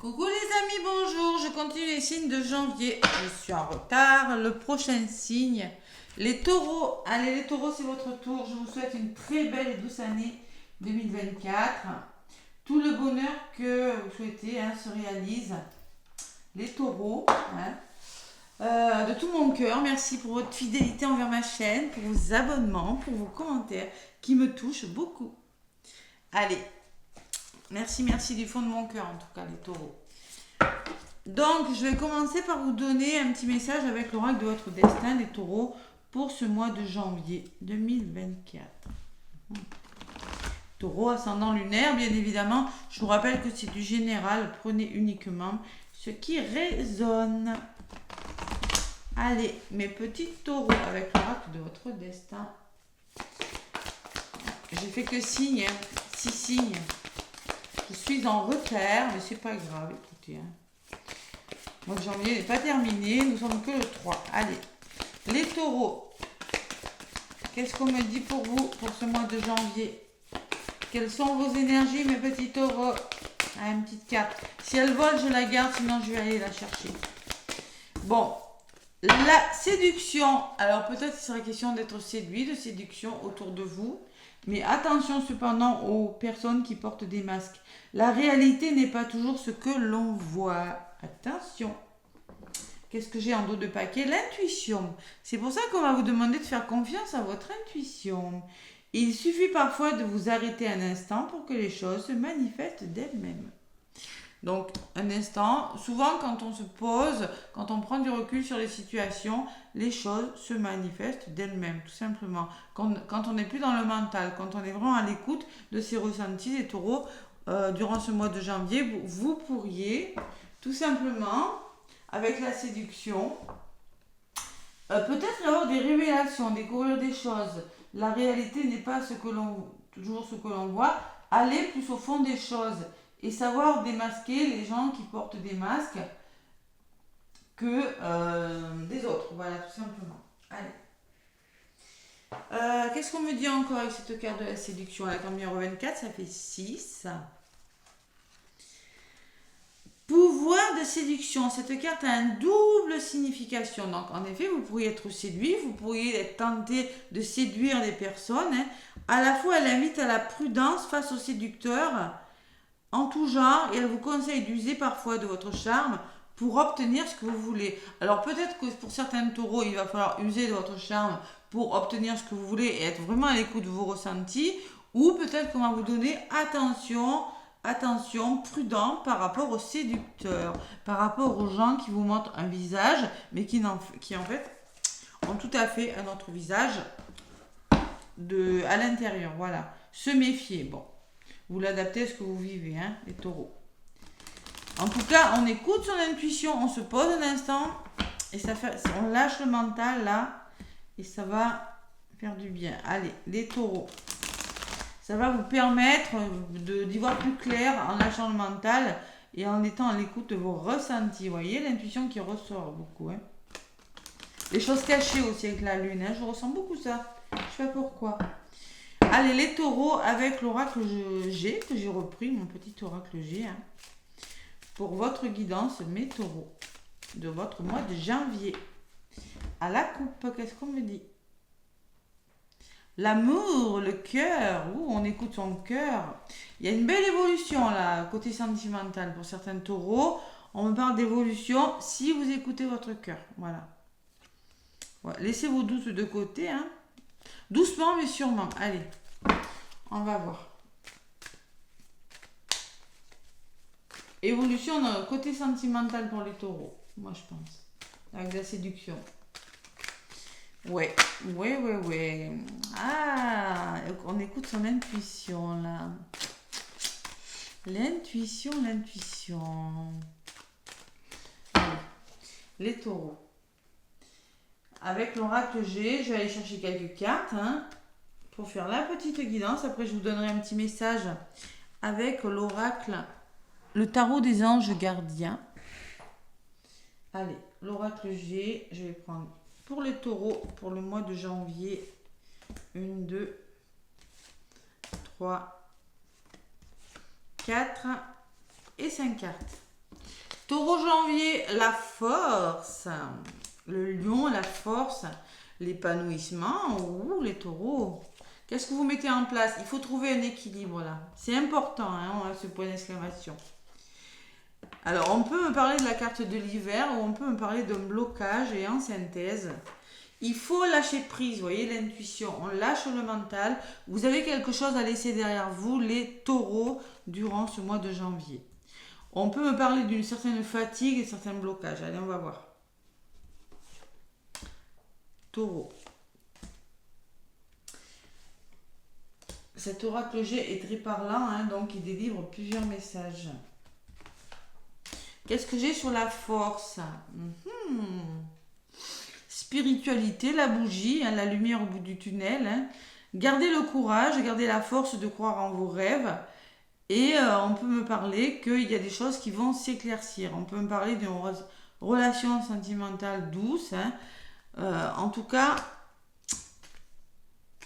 Coucou les amis, bonjour. Je continue les signes de janvier. Je suis en retard. Le prochain signe, les taureaux. Allez, les taureaux, c'est votre tour. Je vous souhaite une très belle et douce année 2024. Tout le bonheur que vous souhaitez se réalise. Les taureaux. De tout mon cœur, merci pour votre fidélité envers ma chaîne, pour vos abonnements, pour vos commentaires qui me touchent beaucoup. Allez, merci du fond de mon cœur en tout cas les taureaux. Donc je vais commencer par vous donner un petit message avec l'oracle de votre destin les taureaux pour ce mois de janvier 2024. Taureau ascendant lunaire, bien évidemment, je vous rappelle que c'est du général, prenez uniquement ce qui résonne. Allez, mes petits taureaux avec l'oracle de votre destin. J'ai fait que signes, 6 signes. Je suis en retard, mais c'est pas grave, écoutez. Le mois de janvier n'est pas terminé, nous sommes que le 3. Allez, les taureaux, qu'est-ce qu'on me dit pour vous pour ce mois de janvier? Quelles sont vos énergies, mes petits taureaux? Une petite carte. Si elle vole, je la garde, sinon je vais aller la chercher. Bon, la séduction. Alors peut-être qu'il sera question d'être séduit, de séduction autour de vous. Mais attention cependant aux personnes qui portent des masques. La réalité n'est pas toujours ce que l'on voit. Attention. Qu'est-ce que j'ai en dos de paquet? L'intuition. C'est pour ça qu'on va vous demander de faire confiance à votre intuition. Il suffit parfois de vous arrêter un instant pour que les choses se manifestent d'elles-mêmes. Donc, un instant, souvent quand on se pose, quand on prend du recul sur les situations, les choses se manifestent d'elles-mêmes, tout simplement. Quand on n'est plus dans le mental, quand on est vraiment à l'écoute de ces ressentis, les taureaux, durant ce mois de janvier, vous pourriez tout simplement, avec la séduction, peut-être avoir des révélations, découvrir des choses. La réalité n'est pas toujours ce que l'on voit. Aller plus au fond des choses et savoir démasquer les gens qui portent des masques que des autres. Voilà, tout simplement. Allez. Qu'est-ce qu'on me dit encore avec cette carte de la séduction? La carte numéro 24, ça fait 6. Pouvoir de séduction. Cette carte a une double signification. Donc, en effet, vous pourriez être séduit, vous pourriez être tenté de séduire des personnes. À la fois, elle invite à la prudence face aux séducteurs en tout genre et elle vous conseille d'user parfois de votre charme pour obtenir ce que vous voulez. Alors, peut-être que pour certains taureaux, il va falloir user de votre charme pour obtenir ce que vous voulez et être vraiment à l'écoute de vos ressentis. Ou peut-être qu'on va vous donner attention, prudent par rapport aux séducteurs, par rapport aux gens qui vous montrent un visage, mais qui en fait ont tout à fait un autre visage à l'intérieur. Voilà. Se méfier. Bon, vous l'adaptez à ce que vous vivez, les taureaux. En tout cas, on écoute son intuition, on se pose un instant, et on lâche le mental là, et ça va faire du bien. Allez, les taureaux. Ça va vous permettre d'y voir plus clair en lâchant le mental et en étant à l'écoute de vos ressentis. Vous voyez l'intuition qui ressort beaucoup. Les choses cachées aussi avec la lune. Je ressens beaucoup ça. Je sais pas pourquoi. Allez, les taureaux avec l'oracle G que j'ai repris, mon petit oracle G. Pour votre guidance, mes taureaux, de votre mois de janvier. À la coupe, qu'est-ce qu'on me dit? L'amour, le cœur, on écoute son cœur. Il y a une belle évolution là, côté sentimental pour certains taureaux. On me parle d'évolution si vous écoutez votre cœur. Voilà. Laissez vos doutes de côté. Doucement mais sûrement. Allez, on va voir. Évolution dans le côté sentimental pour les taureaux, moi je pense. Avec la séduction. Ouais. On écoute son intuition là. L'intuition. Les taureaux. Avec l'oracle G, je vais aller chercher quelques cartes pour faire la petite guidance. Après, je vous donnerai un petit message avec l'oracle, le tarot des anges gardiens. Allez, l'oracle G, je vais prendre pour les taureaux, pour le mois de janvier, 1, 2, 3, 4 et 5 cartes. Taureau janvier, la force. Le lion, la force. L'épanouissement. Ouh, les taureaux. Qu'est-ce que vous mettez en place? Il faut trouver un équilibre là. C'est important, hein, ce point d'exclamation. Alors, on peut me parler de la carte de l'hiver ou on peut me parler d'un blocage et en synthèse. Il faut lâcher prise, vous voyez, l'intuition. On lâche le mental. Vous avez quelque chose à laisser derrière vous, les taureaux, durant ce mois de janvier. On peut me parler d'une certaine fatigue et certains blocages. Allez, on va voir. Taureau. Cet oracle G est très parlant, hein, donc il délivre plusieurs messages. Qu'est-ce que j'ai sur la force? Spiritualité, la bougie, hein, la lumière au bout du tunnel. Hein. Gardez le courage, gardez la force de croire en vos rêves. Et on peut me parler qu'il y a des choses qui vont s'éclaircir. On peut me parler d'une relation sentimentale douce. Hein. En tout cas,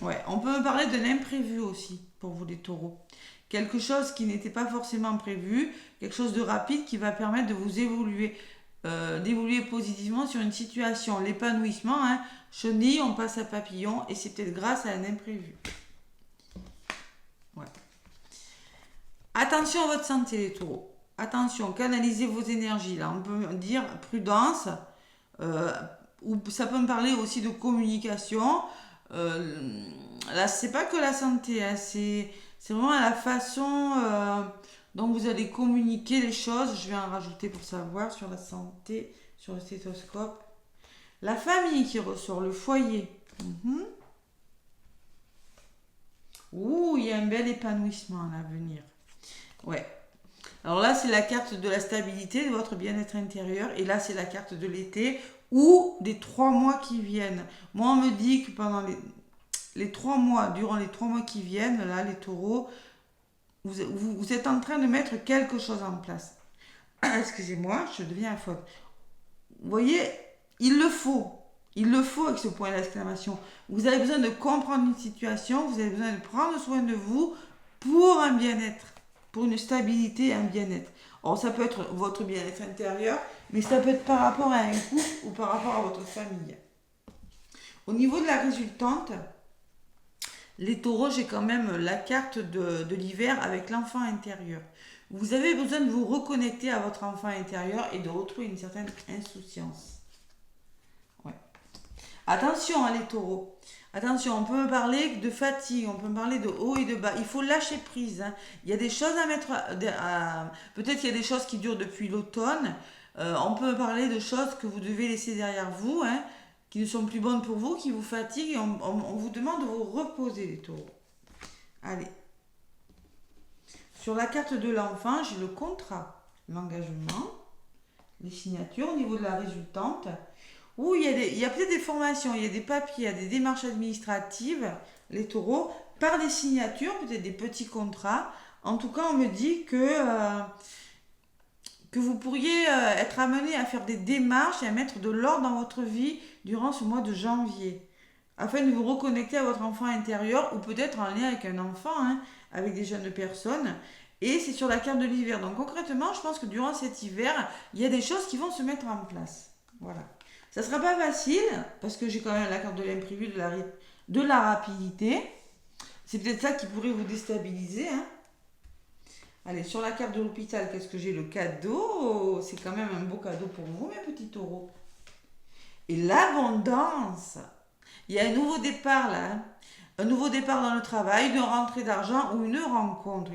ouais, on peut me parler d'un imprévu aussi pour vous les taureaux. Quelque chose qui n'était pas forcément prévu, quelque chose de rapide qui va permettre de vous évoluer, d'évoluer positivement sur une situation. L'épanouissement, hein, chenille, on passe à papillon et c'est peut-être grâce à un imprévu. Ouais. Attention à votre santé les taureaux. Attention, canalisez vos énergies. Là, on peut dire prudence. Ou ça peut me parler aussi de communication. Là, c'est pas que la santé, hein, c'est vraiment la façon dont vous allez communiquer les choses. Je vais en rajouter pour savoir sur la santé, sur le stéthoscope. La famille qui ressort, le foyer. Ouh, il y a un bel épanouissement à l'avenir. Ouais. Alors là, c'est la carte de la stabilité, de votre bien-être intérieur. Et là, c'est la carte de l'été ou des 3 mois qui viennent. Moi, on me dit que pendant les 3 mois, durant les 3 mois qui viennent, là, les taureaux, vous êtes en train de mettre quelque chose en place. Excusez-moi, je deviens à faute. Vous voyez, il le faut. Il le faut avec ce point d'exclamation. Vous avez besoin de comprendre une situation, vous avez besoin de prendre soin de vous pour un bien-être, pour une stabilité et un bien-être. Alors, ça peut être votre bien-être intérieur, mais ça peut être par rapport à un couple ou par rapport à votre famille. Au niveau de la résultante, les taureaux, j'ai quand même la carte de l'hiver avec l'enfant intérieur. Vous avez besoin de vous reconnecter à votre enfant intérieur et de retrouver une certaine insouciance. Ouais. Attention, hein, les taureaux. Attention, on peut me parler de fatigue, on peut me parler de haut et de bas. Il faut lâcher prise. Hein. Il y a des choses à mettre... peut-être qu'il y a des choses qui durent depuis l'automne. On peut me parler de choses que vous devez laisser derrière vous, hein, qui ne sont plus bonnes pour vous, qui vous fatiguent. Et on vous demande de vous reposer, les taureaux. Allez. Sur la carte de l'enfant, j'ai le contrat, l'engagement, les signatures au niveau de la résultante. Où il y a peut-être des formations, il y a des papiers, il y a des démarches administratives, les taureaux, par des signatures, peut-être des petits contrats. En tout cas, on me dit que vous pourriez être amené à faire des démarches et à mettre de l'ordre dans votre vie durant ce mois de janvier, afin de vous reconnecter à votre enfant intérieur ou peut-être en lien avec un enfant, hein, avec des jeunes personnes. Et c'est sur la carte de l'hiver. Donc concrètement, je pense que durant cet hiver, il y a des choses qui vont se mettre en place. Voilà. Ça ne sera pas facile, parce que j'ai quand même la carte de l'imprévu, de la rapidité. C'est peut-être ça qui pourrait vous déstabiliser. Hein. Allez, sur la carte de l'hôpital, qu'est-ce que j'ai? Le cadeau. C'est quand même un beau cadeau pour vous, mes petits taureaux. Et l'abondance. Il y a un nouveau départ là. Hein. Un nouveau départ dans le travail, une rentrée d'argent ou une rencontre.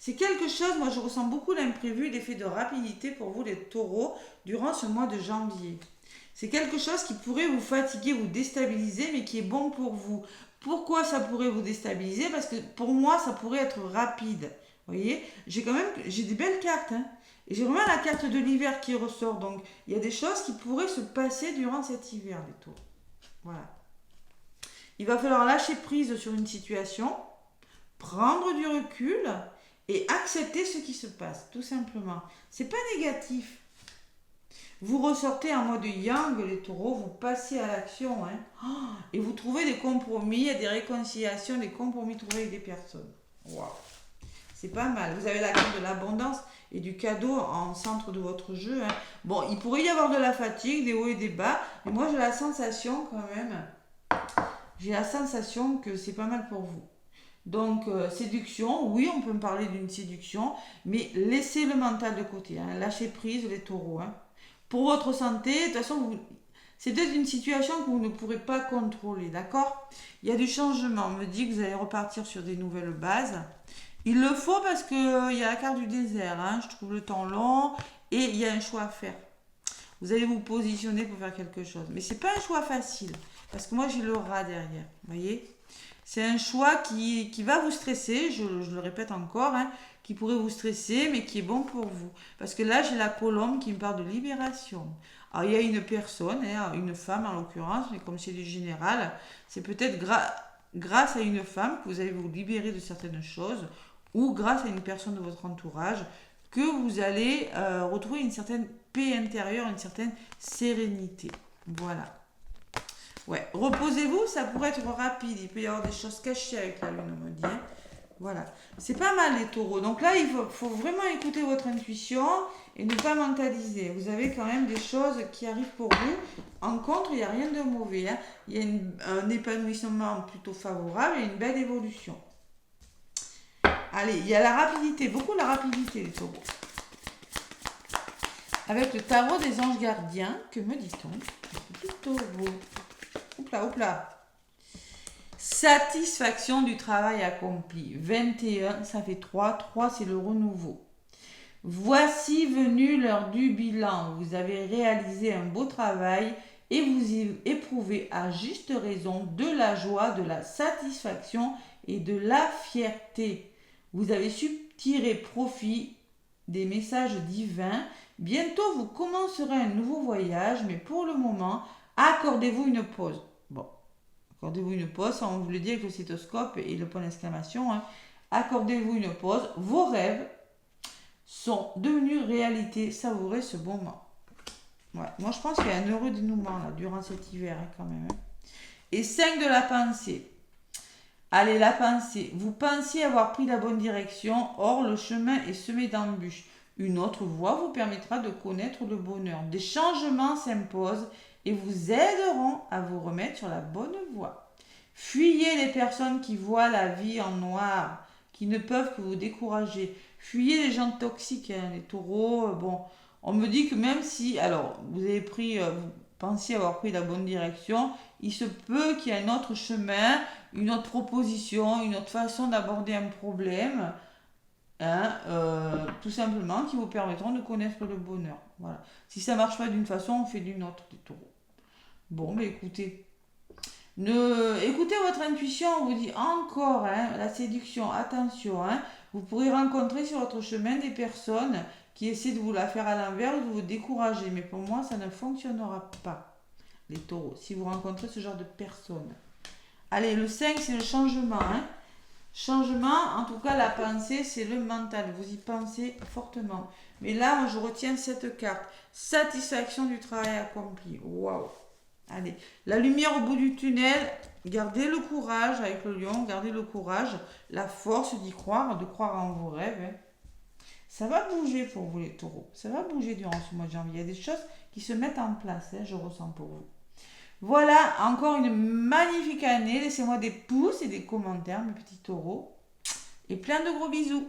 C'est quelque chose, moi je ressens beaucoup l'imprévu, l'effet de rapidité pour vous les taureaux durant ce mois de janvier. C'est quelque chose qui pourrait vous fatiguer, vous déstabiliser, mais qui est bon pour vous. Pourquoi ça pourrait vous déstabiliser? Parce que pour moi, ça pourrait être rapide. Vous voyez, j'ai des belles cartes. Hein, et j'ai vraiment la carte de l'hiver qui ressort. Donc, il y a des choses qui pourraient se passer durant cet hiver, les taureaux. Voilà. Il va falloir lâcher prise sur une situation, prendre du recul et accepter ce qui se passe, tout simplement. C'est pas négatif. Vous ressortez en mode yang, les taureaux, vous passez à l'action, hein, et vous trouvez des compromis, des réconciliations, des compromis trouvés avec des personnes. Waouh! C'est pas mal. Vous avez la carte de l'abondance et du cadeau en centre de votre jeu. Hein. Bon, il pourrait y avoir de la fatigue, des hauts et des bas. Mais moi, j'ai la sensation quand même. J'ai la sensation que c'est pas mal pour vous. Donc, séduction, oui, on peut me parler d'une séduction, mais laissez le mental de côté. Hein. Lâchez prise, les taureaux. Hein. Pour votre santé, de toute façon, c'est peut-être une situation que vous ne pourrez pas contrôler, d'accord? Il y a du changement. On me dit que vous allez repartir sur des nouvelles bases. Il le faut parce qu'il y a la carte du désert. Hein. Je trouve le temps long et il y a un choix à faire. Vous allez vous positionner pour faire quelque chose. Mais ce n'est pas un choix facile. Parce que moi, j'ai le rat derrière. Vous voyez? C'est un choix qui va vous stresser. Je le répète encore. Hein, qui pourrait vous stresser, mais qui est bon pour vous. Parce que là, j'ai la colombe qui me parle de libération. Alors, il y a une personne, hein, une femme en l'occurrence, mais comme c'est du général, c'est peut-être grâce à une femme que vous allez vous libérer de certaines choses ou grâce à une personne de votre entourage que vous allez retrouver une certaine paix intérieure, une certaine sérénité. Voilà. Ouais, reposez-vous, ça pourrait être rapide. Il peut y avoir des choses cachées avec la lune, on me dit. Hein. Voilà. C'est pas mal les taureaux. Donc là, il faut vraiment écouter votre intuition et ne pas mentaliser. Vous avez quand même des choses qui arrivent pour vous. En contre, il n'y a rien de mauvais. Hein. Il y a un épanouissement plutôt favorable et une belle évolution. Allez, il y a la rapidité, beaucoup la rapidité les taureaux. Avec le tarot des anges gardiens, que me dit-on? Petit taureau. Oupla, oupla. Satisfaction du travail accompli. 21, ça fait 3. 3, c'est le renouveau. Voici venu l'heure du bilan. Vous avez réalisé un beau travail et vous éprouvez à juste raison de la joie, de la satisfaction et de la fierté. Vous avez su tirer profit des messages divins. Bientôt, vous commencerez un nouveau voyage, mais pour le moment, accordez-vous une pause. Bon, accordez-vous une pause, on vous le dit avec le stéthoscope et le point d'exclamation. Hein. Accordez-vous une pause. Vos rêves sont devenus réalité. Savourez ce bon moment. Ouais. Moi, je pense qu'il y a un heureux dénouement là, durant cet hiver hein, quand même. Hein. Et 5 de la pensée. Allez, la pensée. Vous pensiez avoir pris la bonne direction, or le chemin est semé d'embûches. Une autre voie vous permettra de connaître le bonheur. Des changements s'imposent et vous aideront à vous remettre sur la bonne voie. Fuyez les personnes qui voient la vie en noir, qui ne peuvent que vous décourager. Fuyez les gens toxiques, hein, les taureaux. Bon, on me dit que même si, alors, vous pensiez avoir pris la bonne direction, il se peut qu'il y ait un autre chemin, une autre proposition, une autre façon d'aborder un problème, hein, tout simplement, qui vous permettront de connaître le bonheur. Voilà. Si ça ne marche pas d'une façon, on fait d'une autre, les taureaux. Bon, mais écoutez. Écoutez votre intuition, on vous dit encore, hein, la séduction, attention, hein, vous pourrez rencontrer sur votre chemin des personnes qui essaient de vous la faire à l'envers ou de vous décourager, mais pour moi, ça ne fonctionnera pas, les taureaux, si vous rencontrez ce genre de personnes. Allez, le 5, c'est le changement. Hein. Changement, en tout cas, la pensée, c'est le mental, vous y pensez fortement. Mais là, moi, je retiens cette carte, satisfaction du travail accompli, waouh. Allez, la lumière au bout du tunnel, gardez le courage avec le lion, gardez le courage, la force d'y croire, de croire en vos rêves. Hein. Ça va bouger pour vous les taureaux, ça va bouger durant ce mois de janvier. Il y a des choses qui se mettent en place, hein, je ressens pour vous. Voilà, encore une magnifique année. Laissez-moi des pouces et des commentaires, mes petits taureaux. Et plein de gros bisous.